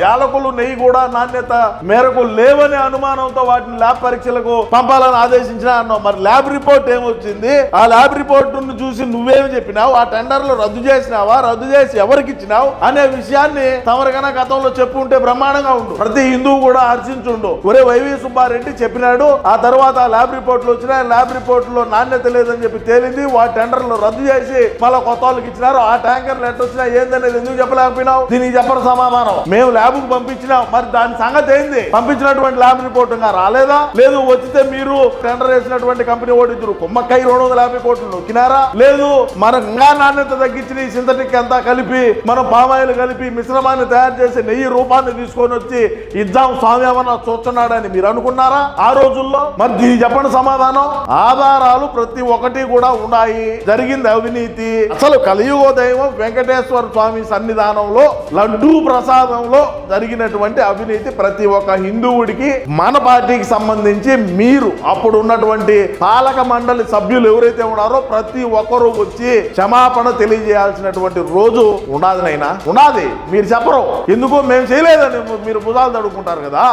యాలకులు నెయ్యి కూడా నాణ్యత మేరకు లేవనే అనుమానంతో వాటిని ల్యాబ్ పరీక్షలకు పంపాలని ఆదేశించినా అన్నావు. మరి ల్యాబ్ రిపోర్ట్ ఏమొచ్చింది? ఆ ల్యాబ్ రిపోర్ట్ చూసి నువ్వేమి చెప్పినావు? ఆ టెండర్లు రద్దు చేసినావా? రద్దు చేసి ఎవరికి ఇచ్చినావు అనే విషయాన్ని తమరికన్నా గతంలో చెప్పు ఉంటే బ్రహ్మాండంగా ఉండు. ప్రతి హిందువు కూడా హర్షించుండు. ఒరే వైవి సుబ్బారెడ్డి చెప్పినాడు, ఆ తర్వాత ల్యాబ్ రిపోర్ట్లు వచ్చినాయి, ల్యాబ్ రిపోర్ట్ లో నాణ్యత లేదని చెప్పి తేలింది, వాటి టెండర్లు రద్దు చేసి మళ్ళీ కొత్త వాళ్ళకి ఇచ్చినారు. ఆ ట్యాంకర్లు ఎట్లా వచ్చినా ఏందనేది ఎందుకు చెప్పలేకపోయినావు? దీనికి చెప్పరు సమాధానం. మేము ల్యాబ్ కు పంపించినాం, మరి దాని సంగతి ఏంది? పంపించినటువంటి ల్యాబ్ రిపోర్ట్ ఇంకా రాలేదా? లేదు, వచ్చితే మీరు టెండర్ వేసినటువంటి కంపెనీ ఓడిద్దరు కుమ్మక్కై 250 కోట్లు నొక్కినారా? లేదు, మనం ఇంకా నాణ్యత తగ్గించి సింథటిక్ అంతా కలిపి మనం పామాయిల్ కలిపి మిశ్రమాన్ని తయారు చేసి నెయ్యి రూపాన్ని తీసుకొని వచ్చి ఇద్దాం స్వామి ఏమన్నా చూస్తున్నాడని మీరు అనుకున్నారా ఆ రోజుల్లో? మరి దీనికి చెప్పండి సమాధానం. ఆధారాలు ప్రతి ఒక్కటి కూడా ఉన్నాయి. జరిగింది అవినీతి. అసలు కలియుగ దైవం వెంకటేశ్వర స్వామి సన్నిధానంలో లడ్డూ ప్రసాదంలో జరిగినటువంటి అవినీతి ప్రతి ఒక్క హిందువుడికి మన పార్టీకి సంబంధించి మీరు అప్పుడు ఉన్నటువంటి పాలక మండలి సభ్యులు ఎవరైతే ఉన్నారో ప్రతి ఒక్కరూ వచ్చి క్షమాపణ తెలియజేయాల్సినటువంటి రోజు ఉండాది. మీరు చెప్పరు ఎందుకు మేము చేయలేదని మీరు భుజాలు తడుకుంటారు కదా.